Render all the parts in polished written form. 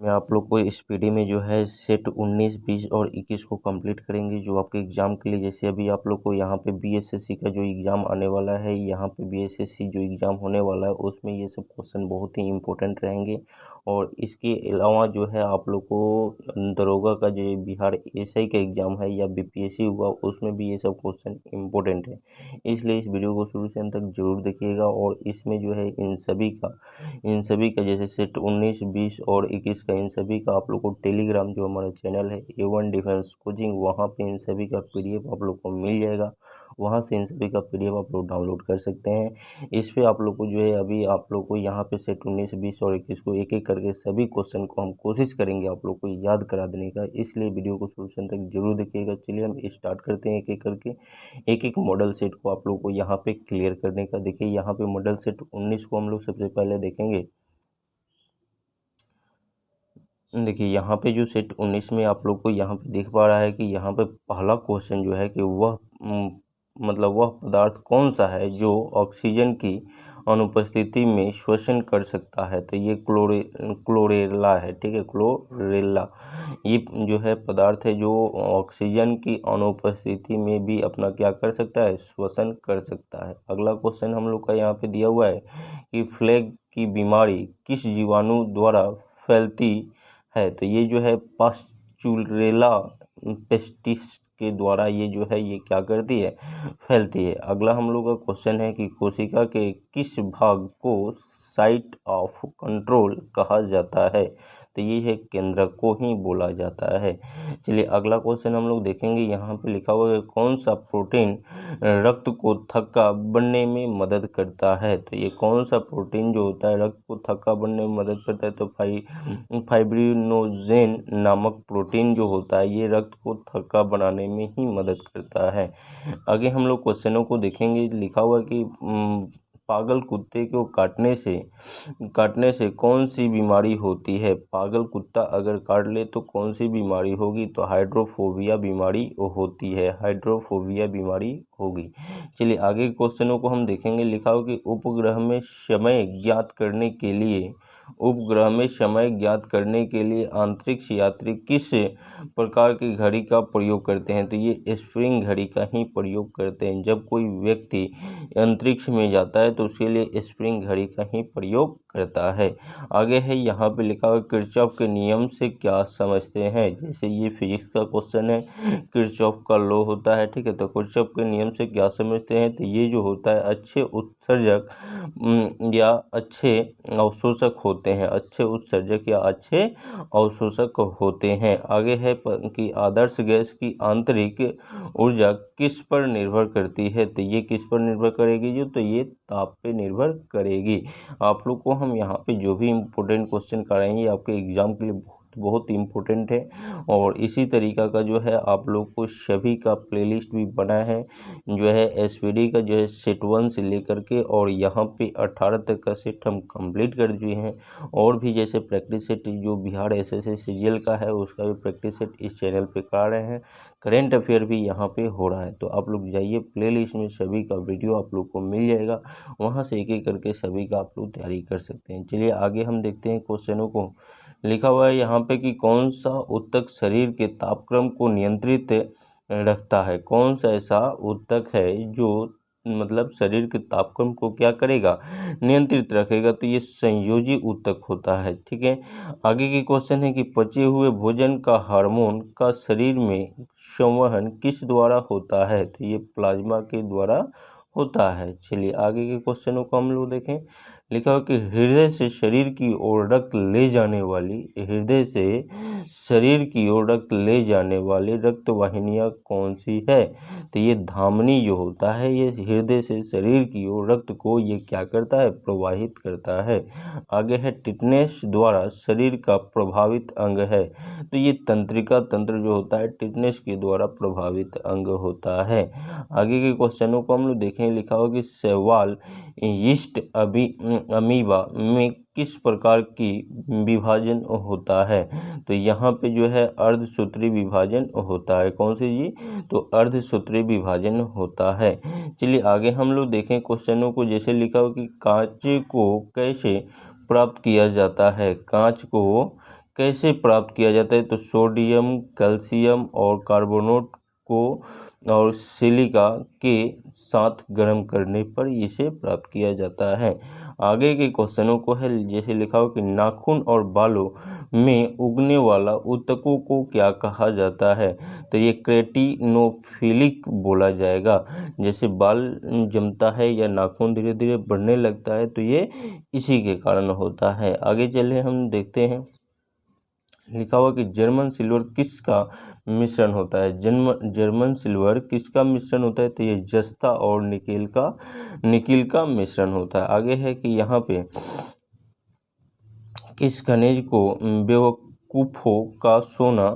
मैं आप लोग को इस पीडी में जो है सेट 19, 20 और 21 को कंप्लीट करेंगे, जो आपके एग्ज़ाम के लिए। जैसे अभी आप लोग को यहाँ पे बीएसएससी का जो एग्ज़ाम आने वाला है, यहाँ पे बीएसएससी जो एग्ज़ाम होने वाला है उसमें ये सब क्वेश्चन बहुत ही इम्पोर्टेंट रहेंगे। और इसके अलावा जो है आप लोग को दरोगा का जो बिहार एसआई का एग्ज़ाम है या बीपीएससी हुआ, उसमें भी ये सब क्वेश्चन इम्पोर्टेंट है। इसलिए इस वीडियो को शुरू से अंत तक जरूर देखिएगा। और इसमें जो है इन सभी का जैसे सेट 19, 20 और 21 का इन सभी का आप लोग को टेलीग्राम जो हमारा चैनल है A1 डिफेंस कोचिंग, वहाँ पे इन सभी का पीडीएफ आप लोग को मिल जाएगा। वहाँ से इन सभी का पीडीएफ आप लोग डाउनलोड कर सकते हैं। इस पे आप लोग को जो है अभी आप लोग को यहाँ पे सेट 19, 20 और 21 को एक एक करके सभी क्वेश्चन को हम कोशिश करेंगे आप लोग को याद करा देने का। इसलिए वीडियो को शुरू से अंत तक जरूर देखिएगा। चलिए हम स्टार्ट करते हैं एक एक करके। एक एक मॉडल सेट को आप लोग को यहाँ पे क्लियर करने का। देखिए यहाँ पे मॉडल सेट 19 को हम लोग सबसे पहले देखेंगे। देखिए यहाँ पे जो सेट 19 में आप लोग को यहाँ पे देख पा रहा है कि यहाँ पे पहला क्वेश्चन जो है कि वह मतलब वह पदार्थ कौन सा है जो ऑक्सीजन की अनुपस्थिति में श्वसन कर सकता है। तो ये क्लोरेला है, ठीक है, क्लोरेला ये जो है पदार्थ है जो ऑक्सीजन की अनुपस्थिति में भी अपना क्या कर सकता है, श्वसन कर सकता है। अगला क्वेश्चन हम लोग का यहाँ पे दिया हुआ है कि फ्लैग की बीमारी किस जीवाणु द्वारा फैलती है। तो ये जो है पास्चुरेला पेस्टिस के द्वारा ये जो है ये क्या करती है, फैलती है। अगला हम लोग का क्वेश्चन है कि कोशिका के किस भाग को साइट ऑफ कंट्रोल कहा जाता है। तो ये है केंद्रक को ही बोला जाता है। चलिए अगला क्वेश्चन हम लोग देखेंगे। यहाँ पे लिखा हुआ है कौन सा प्रोटीन रक्त को थक्का बनने में मदद करता है। तो ये कौन सा प्रोटीन जो होता है रक्त को थक्का बनने में मदद करता है। तो फाइब्रिनोजेन नामक प्रोटीन जो होता है ये रक्त को थक्का बनाने में ही मदद करता है। आगे हम लोग क्वेश्चनों को देखेंगे। लिखा हुआ कि पागल कुत्ते को काटने से कौन सी बीमारी होती है। पागल कुत्ता अगर काट ले तो कौन सी बीमारी होगी। तो हाइड्रोफोबिया बीमारी होती है, हाइड्रोफोबिया बीमारी होगी। चलिए आगे क्वेश्चनों को हम देखेंगे। लिखा हो कि उपग्रह में समय ज्ञात करने के लिए अंतरिक्ष यात्री किस प्रकार की घड़ी का प्रयोग करते हैं। तो ये स्प्रिंग घड़ी का ही प्रयोग करते हैं। जब कोई व्यक्ति अंतरिक्ष में जाता है तो उसके लिए स्प्रिंग घड़ी का ही प्रयोग करता है। आगे है यहाँ पे लिखा हुआ किरचॉफ के नियम से क्या समझते हैं। जैसे ये फिजिक्स का क्वेश्चन है, किरचॉफ का लॉ होता है, ठीक है। तो किरचॉफ के नियम से क्या समझते हैं। तो ये जो होता है अच्छे उत्सर्जक या अच्छे अवशोषक होते हैं, अच्छे उत्सर्जक या अच्छे अवशोषक होते हैं। आगे है कि आदर्श गैस की आंतरिक ऊर्जा किस पर निर्भर करती है। तो ये किस पर निर्भर करेगी, जो तो ये ताप पे निर्भर करेगी। आप लोग को हम यहाँ पे जो भी इम्पोर्टेंट क्वेश्चन कराएंगे आपके एग्जाम के लिए बहुत इम्पोर्टेंट है। और इसी तरीका का जो है आप लोग को सभी का प्लेलिस्ट भी बना है, जो है एसपीडी का जो है सेट 1 से लेकर के और यहाँ पे 18 तक का सेट हम कंप्लीट कर दिए हैं। और भी जैसे प्रैक्टिस सेट जो बिहार एसएससी सीजीएल का है उसका भी प्रैक्टिस सेट इस चैनल पे करा रहे हैं। करेंट अफेयर भी यहाँ पे हो रहा है। तो आप लोग जाइए, प्लेलिस्ट में सभी का वीडियो आप लोग को मिल जाएगा, वहाँ से एक एक करके सभी का आप लोग तैयारी कर सकते हैं। चलिए आगे हम देखते हैं क्वेश्चनों को। लिखा हुआ है यहाँ पे कि कौन सा ऊतक शरीर के तापक्रम को नियंत्रित रखता है। कौन सा ऐसा ऊतक है जो मतलब शरीर के तापक्रम को क्या करेगा, नियंत्रित रखेगा। तो ये संयोजी ऊतक होता है, ठीक है। आगे की क्वेश्चन है कि पचे हुए भोजन का हार्मोन का शरीर में संवहन किस द्वारा होता है। तो ये प्लाज्मा के द्वारा होता है। चलिए आगे के क्वेश्चनों को हम लोग देखें। लिखा हो कि हृदय से शरीर की ओर रक्त ले जाने वाली रक्त वाहिनियाँ कौन सी है। तो ये धमनी जो होता है ये हृदय से शरीर की ओर रक्त को ये क्या करता है, प्रवाहित करता है। आगे है टिटनेस द्वारा शरीर का प्रभावित अंग है। तो ये तंत्रिका तंत्र जो होता है टिटनेस के द्वारा प्रभावित अंग होता है। आगे के क्वेश्चनों को हम लोग देखें। लिखा हो कि शैवाल यीस्ट अमीबा में किस प्रकार की विभाजन होता है। तो यहाँ पे जो है अर्धसूत्री विभाजन होता है। कौन सी जी, तो अर्धसूत्री विभाजन होता है। चलिए आगे हम लोग देखें क्वेश्चनों को। जैसे लिखा हो कि कांच को कैसे प्राप्त किया जाता है। कांच को कैसे प्राप्त किया जाता है? तो सोडियम, कैल्शियम और कार्बोनेट को और सिलिका के साथ गर्म करने पर इसे प्राप्त किया जाता है। आगे के क्वेश्चनों को है जैसे लिखा हो कि नाखून और बालों में उगने वाला ऊतकों को क्या कहा जाता है? तो ये क्रेटिनोफिलिक बोला जाएगा। जैसे बाल जमता है या नाखून धीरे धीरे बढ़ने लगता है तो ये इसी के कारण होता है। आगे चले हम देखते हैं, लिखा हुआ कि जर्मन सिल्वर किसका मिश्रण होता है? जर्मन सिल्वर किसका मिश्रण होता है? तो ये जस्ता और निकिल का मिश्रण होता है। आगे है कि यहाँ पे किस खनिज को बेवकूफ़ों का सोना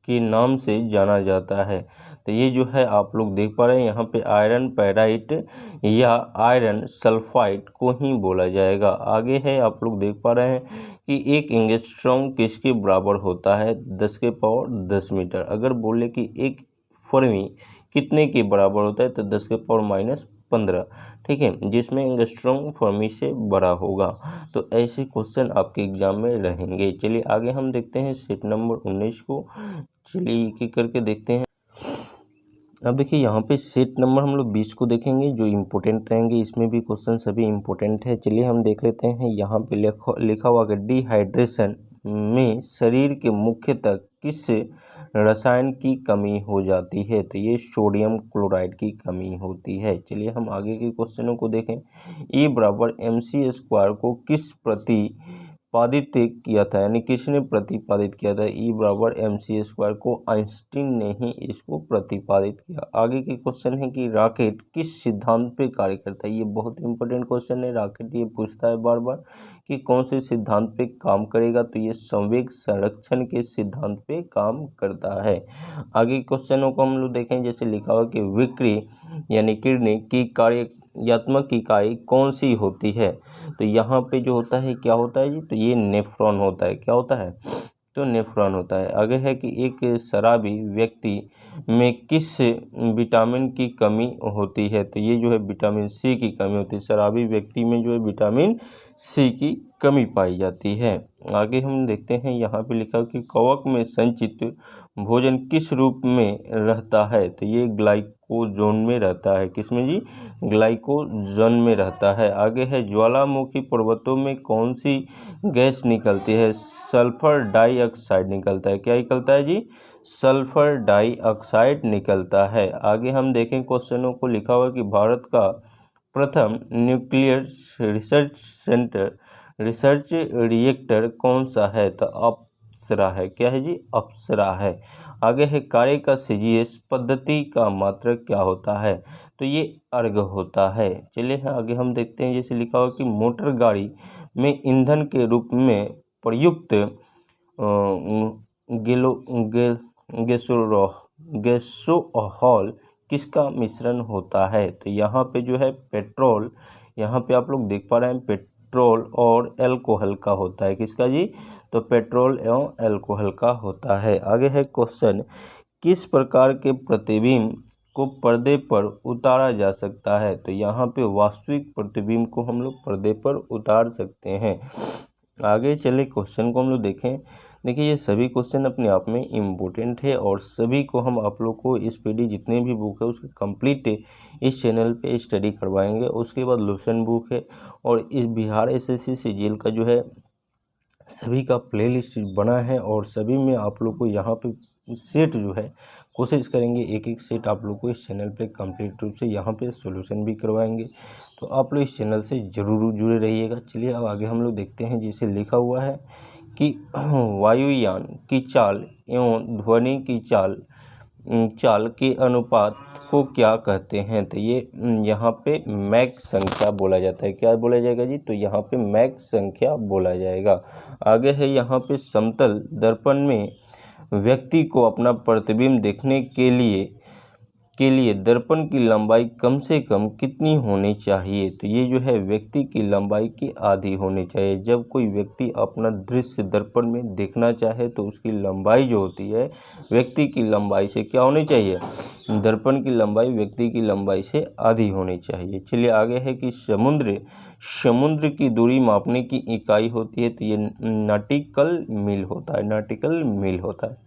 के नाम से जाना जाता है? तो ये जो है आप लोग देख पा रहे हैं यहाँ पे आयरन पैराइट या आयरन सल्फाइड को ही बोला जाएगा। आगे है आप लोग देख पा रहे हैं कि एक एंगस्ट्रॉम किसके बराबर होता है? 10 के पावर 10 मीटर। अगर बोले कि एक फर्मी कितने के बराबर होता है? तो 10 के पावर -15, ठीक है, जिसमें एंगस्ट्रॉम फर्मी से बड़ा होगा। तो ऐसे क्वेश्चन आपके एग्जाम में रहेंगे। चलिए आगे हम देखते हैं सेट नंबर 19 को। चलिए एक एक करके देखते हैं। अब देखिए यहाँ पे सेट नंबर हम लोग 20 को देखेंगे जो इम्पोर्टेंट रहेंगे। इसमें भी क्वेश्चन सभी इम्पोर्टेंट है। चलिए हम देख लेते हैं। यहाँ पे लिखा हुआ कि डिहाइड्रेशन में शरीर के मुख्यतः किस रसायन की कमी हो जाती है? तो ये सोडियम क्लोराइड की कमी होती है। चलिए हम आगे के क्वेश्चनों को देखें। E बराबर mc² को किस प्रतिपादित किया था, यानी किसने प्रतिपादित किया था? E बराबर mc² को आइंस्टीन ने ही इसको प्रतिपादित किया। आगे के क्वेश्चन है कि रॉकेट किस सिद्धांत पे कार्य करता है? ये बहुत इंपॉर्टेंट क्वेश्चन है। रॉकेट ये पूछता है बार बार कि कौन से सिद्धांत पे काम करेगा? तो ये संवेग संरक्षण के सिद्धांत पे काम करता है। आगे क्वेश्चनों को हम लोग देखें। जैसे लिखा हुआ कि विक्री यानी किडनी की कार्यात्मक इकाई कौन सी होती है? तो यहाँ पे जो होता है क्या होता है जी? तो ये नेफ्रॉन होता है। क्या होता है? तो नेफ्रॉन होता है। आगे है कि एक शराबी व्यक्ति में किस विटामिन की कमी होती है? तो ये जो है विटामिन सी की कमी होती है। शराबी व्यक्ति में जो है विटामिन सी की कमी पाई जाती है। आगे हम देखते हैं यहाँ पे लिखा कि कवक में संचित भोजन किस रूप में रहता है? तो ये ग्लाइकोजोन में रहता है। किसमें जी? ग्लाइकोजोन में रहता है। आगे है ज्वालामुखी पर्वतों में कौन सी गैस निकलती है? सल्फर डाइऑक्साइड निकलता है। क्या निकलता है जी? सल्फर डाइऑक्साइड निकलता है। आगे हम देखें क्वेश्चनों को। लिखा हुआ कि भारत का प्रथम न्यूक्लियर रिसर्च रिएक्टर कौन सा है? तो अप्सरा है। क्या है जी? अप्सरा है। आगे है कार्य का CGS पद्धति का मात्रक क्या होता है? तो ये अर्ग होता है। चलिए आगे हम देखते हैं। जैसे लिखा हुआ कि मोटर गाड़ी में ईंधन के रूप में प्रयुक्त गैसोहॉल किसका मिश्रण होता है? तो यहाँ पे जो है पेट्रोल, यहाँ पे आप लोग देख पा रहे हैं पेट्रोल और एल्कोहल का होता है। किसका जी? तो पेट्रोल एवं एल्कोहल का होता है। आगे है क्वेश्चन, किस प्रकार के प्रतिबिंब को पर्दे पर उतारा जा सकता है? तो यहाँ पे वास्तविक प्रतिबिंब को हम लोग पर्दे पर उतार सकते हैं। आगे चले क्वेश्चन को हम लोग देखें। देखिए ये सभी क्वेश्चन अपने आप में इम्पोर्टेंट है और सभी को हम आप लोग को इस PD जितने भी बुक है उसके कंप्लीट इस चैनल पे स्टडी करवाएंगे। उसके बाद लोशन बुक है और इस बिहार SSC CGL का जो है सभी का प्लेलिस्ट बना है और सभी में आप लोग को यहाँ पे सेट जो है कोशिश करेंगे एक एक सेट आप लोग को इस चैनल पे कंप्लीट रूप से यहाँ पे सॉल्यूशन भी करवाएंगे। तो आप लोग इस चैनल से ज़रूर जुड़े रहिएगा। चलिए अब आगे हम लोग देखते हैं। जिसे लिखा हुआ है कि वायुयान की चाल एवं ध्वनि की चाल के अनुपात को क्या कहते हैं? तो ये यहाँ पे मैक संख्या बोला जाता है। क्या बोला जाएगा जी? तो यहाँ पे मैक संख्या बोला जाएगा। आगे है यहाँ पे समतल दर्पण में व्यक्ति को अपना प्रतिबिंब देखने के लिए दर्पण की लंबाई कम से कम कितनी होनी चाहिए? तो ये जो है व्यक्ति की लंबाई की आधी होनी चाहिए। जब कोई व्यक्ति अपना दृश्य दर्पण में देखना चाहे तो उसकी लंबाई जो होती है व्यक्ति की लंबाई से क्या होनी चाहिए? दर्पण की लंबाई व्यक्ति की लंबाई से आधी होनी चाहिए। चलिए आगे है कि समुद्र समुद्र की दूरी मापने की इकाई होती है, तो ये नॉटिकल मील होता है, नॉटिकल मील होता है।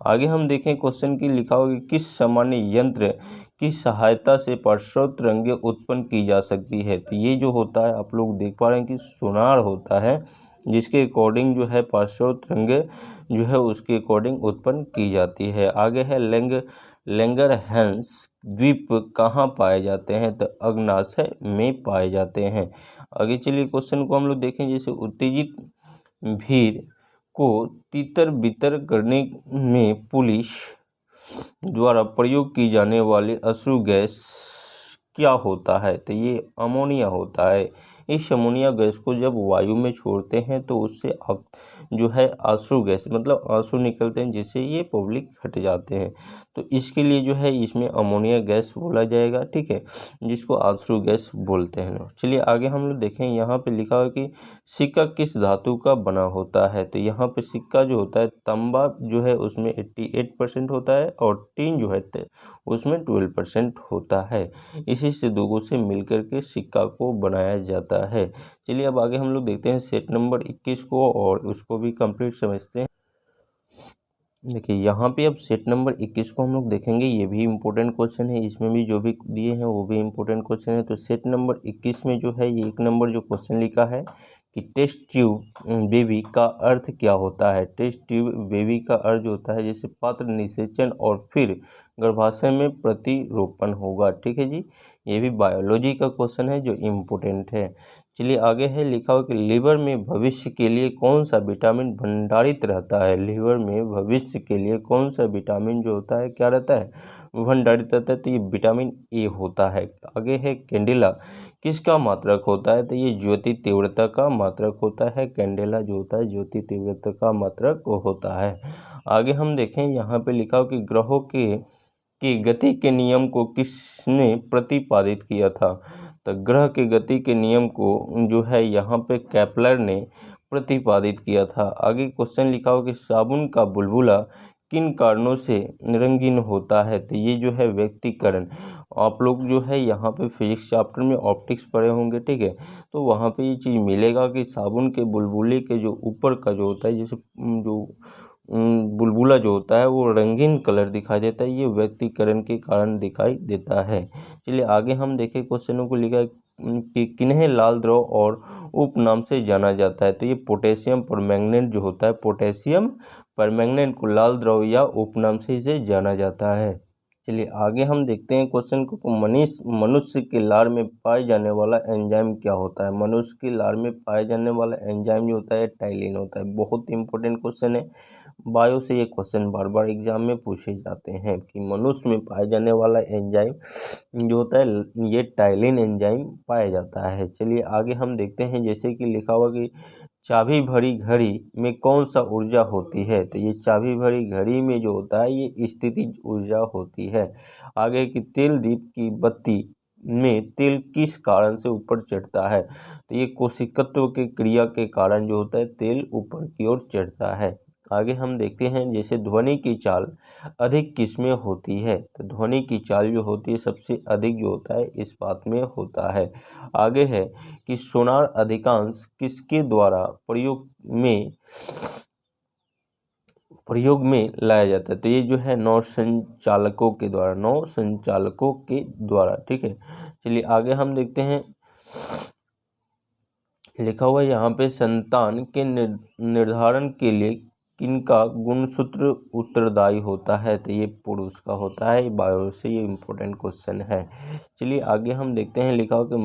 आगे हम देखें क्वेश्चन की लिखा होगा किस सामान्य यंत्र की सहायता से पार्श्व तरंगें उत्पन्न की जा सकती है। तो ये जो होता है आप लोग देख पा रहे हैं कि सोनार होता है, जिसके अकॉर्डिंग जो है पार्श्व तरंगें जो है उसके अकॉर्डिंग उत्पन्न की जाती है। आगे है लैंगरहैंस द्वीप कहाँ पाए जाते हैं, तो अग्न्याशय में पाए जाते हैं। आगे चलिए क्वेश्चन को हम लोग देखें, जैसे उत्तेजित भीड़ को तितर बितर करने में पुलिस द्वारा प्रयोग की जाने वाली अश्रु गैस क्या होता है, तो ये अमोनिया होता है। इस अमोनिया गैस को जब वायु में छोड़ते हैं तो उससे जो है आंसू गैस मतलब आंसू निकलते हैं, जिससे ये पब्लिक हट जाते हैं। तो इसके लिए जो है इसमें अमोनिया गैस बोला जाएगा, ठीक है, जिसको आंसू गैस बोलते हैं। चलिए आगे हम लोग देखें, यहाँ पे लिखा है कि सिक्का किस धातु का बना होता है। तो यहाँ पे सिक्का जो होता है तांबा जो है उसमें 88% होता है और टीन जो है उसमें 12% होता है। इसी से दोगों से मिलकर के सिक्का को बनाया जाता है। चलिए अब आगे हम लोग देखते हैं सेट नंबर 21 को और उसको भी कंप्लीट समझते हैं। देखिए यहाँ पे अब सेट नंबर 21 को हम लोग देखेंगे, ये भी इम्पोर्टेंट क्वेश्चन है, इसमें भी जो भी दिए हैं वो भी इम्पोर्टेंट क्वेश्चन है। तो सेट नंबर 21 में जो है ये 1 नंबर जो क्वेश्चन लिखा है कि टेस्ट ट्यूब बेबी का अर्थ क्या होता है। टेस्ट ट्यूब बेबी का अर्थ जो होता है जैसे पात्र निषेचन और फिर गर्भाशय में प्रतिरोपण होगा, ठीक है जी। ये भी बायोलॉजी का क्वेश्चन है जो इम्पोर्टेंट है। चलिए आगे है लिखा हो कि लीवर में भविष्य के लिए कौन सा विटामिन भंडारित रहता है। लीवर में भविष्य के लिए कौन सा विटामिन जो होता है क्या रहता है, भंडारित रहता है, तो ये विटामिन ए होता है। आगे है कैंडेला किसका मात्रक होता है, तो ये ज्योति तीव्रता का मात्रक होता है। कैंडेला जो होता है ज्योति तीव्रता का मात्रक होता है। आगे हम देखें यहाँ पे लिखा हो कि ग्रहों की गति के नियम को किसने प्रतिपादित किया था। तो ग्रह की गति के नियम को जो है यहाँ पे केपलर ने प्रतिपादित किया था। आगे क्वेश्चन लिखा हो कि साबुन का बुलबुला किन कारणों से रंगीन होता है। तो ये जो है व्यक्तिकरण, आप लोग जो है यहाँ पे फिजिक्स चैप्टर में ऑप्टिक्स पढ़े होंगे, ठीक है, तो वहाँ पे ये चीज़ मिलेगा कि साबुन के बुलबुले के जो ऊपर का जो होता है जैसे जो बुलबुला जो होता है वो रंगीन कलर दिखाई देता है, ये व्यक्तिकरण के कारण दिखाई देता है। चलिए आगे हम देखें क्वेश्चनों को लिखा है कि किन्हें लाल द्रव और उपनाम से जाना जाता है। तो ये पोटेशियम परमैंगनेट जो होता है, पोटेशियम परमैंगनेट को लाल द्रव या उपनाम से इसे जाना जाता है। चलिए आगे हम देखते हैं क्वेश्चन को, मनुष्य के लार में पाए जाने वाला एंजाइम क्या होता है। मनुष्य के लार में पाए जाने वाला एंजाइम जो होता है टाइलिन होता है। बहुत इंपॉर्टेंट क्वेश्चन है, बायो से ये क्वेश्चन बार बार एग्जाम में पूछे जाते हैं कि मनुष्य में पाए जाने वाला एंजाइम जो होता है ये टाइलिन एंजाइम पाया जाता है। चलिए आगे हम देखते हैं, जैसे कि लिखा हुआ कि चाबी भरी घड़ी में कौन सा ऊर्जा होती है। तो ये चाबी भरी घड़ी में जो होता है ये स्थितिज ऊर्जा होती है। आगे की तेल दीप की बत्ती में तेल किस कारण से ऊपर चढ़ता है। तो ये कोशिकत्व के क्रिया के कारण जो होता है तेल ऊपर की ओर चढ़ता है। आगे हम देखते हैं, जैसे ध्वनि की चाल अधिक किसमें होती है। तो ध्वनि की चाल जो होती है सबसे अधिक जो होता है इस्पात में होता है। आगे है कि सोनार अधिकांश किसके द्वारा प्रयोग में लाया जाता है। तो ये जो है नौ संचालकों के द्वारा, ठीक है। चलिए आगे हम देखते हैं, लिखा हुआ है यहाँ पे संतान के निर्धारण के लिए किनका गुणसूत्र उत्तरदायी होता है। तो ये पुरुष का होता है। बायो से ये इम्पोर्टेंट क्वेश्चन है। चलिए आगे हम देखते हैं, लिखा हुआ कि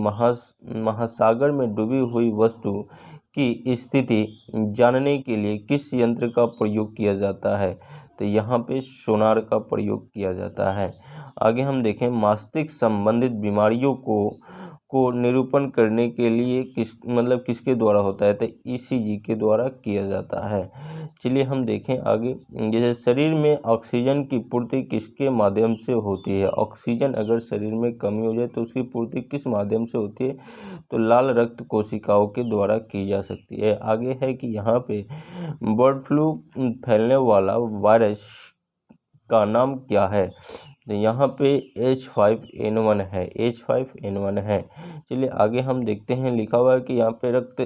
महासागर में डूबी हुई वस्तु की स्थिति जानने के लिए किस यंत्र का प्रयोग किया जाता है। तो यहाँ पे सोनार का प्रयोग किया जाता है। आगे हम देखें, मस्तिष्क संबंधित बीमारियों को निरूपण करने के लिए किसके द्वारा होता है। तो ईसीजी के द्वारा किया जाता है। चलिए हम देखें आगे, जैसे शरीर में ऑक्सीजन की पूर्ति किसके माध्यम से होती है। ऑक्सीजन अगर शरीर में कमी हो जाए तो उसकी पूर्ति किस माध्यम से होती है, तो लाल रक्त कोशिकाओं के द्वारा की जा सकती है। आगे है कि यहाँ पे बर्ड फ्लू फैलने वाला वायरस का नाम क्या है। तो यहाँ पे H5N1 है, H5N1 है। चलिए आगे हम देखते हैं, लिखा हुआ है कि यहाँ पे रक्त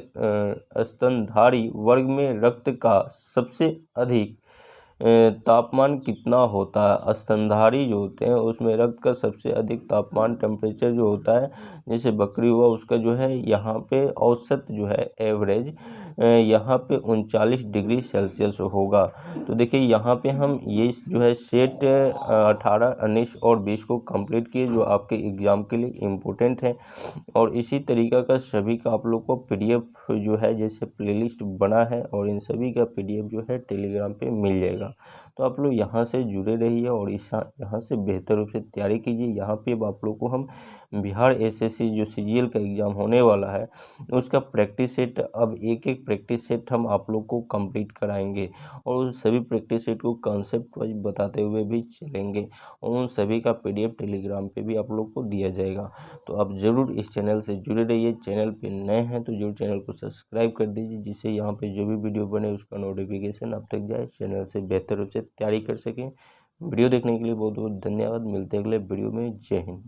स्तनधारी वर्ग में रक्त का सबसे अधिक तापमान कितना होता है। स्तनधारी जो होते हैं उसमें रक्त का सबसे अधिक तापमान टेम्परेचर जो होता है, जैसे बकरी हुआ उसका जो है यहाँ पे औसत जो है एवरेज यहाँ पे 39 डिग्री सेल्सियस होगा। तो देखिए यहाँ पे हम ये जो है सेट 18, 19 और 20 को कंप्लीट किए, जो आपके एग्ज़ाम के लिए इम्पोर्टेंट है। और इसी तरीका का सभी का आप लोग को PDF जो है जैसे प्लेलिस्ट बना है, और इन सभी का PDF जो है टेलीग्राम पे मिल जाएगा। तो आप लोग यहाँ से जुड़े रहिए और यहाँ से बेहतर रूप से तैयारी कीजिए। यहाँ पे अब आप लोग को हम बिहार SSC जो CGL का एग्ज़ाम होने वाला है उसका प्रैक्टिस सेट, अब एक एक प्रैक्टिस सेट हम आप लोग को कंप्लीट कराएंगे, और उन सभी प्रैक्टिस सेट को कॉन्सेप्ट वाइज बताते हुए भी चलेंगे, और उन सभी का PDF टेलीग्राम पे भी आप लोग को दिया जाएगा। तो आप ज़रूर इस चैनल से जुड़े रहिए। चैनल पे नए हैं तो जरूर चैनल को सब्सक्राइब कर दीजिए, जिससे यहाँ पे जो भी वीडियो बने उसका नोटिफिकेशन आप तक जाए, चैनल से बेहतर रूप से तैयारी कर सकें। वीडियो देखने के लिए बहुत बहुत धन्यवाद। मिलते हैं अगले वीडियो में। जय हिंद।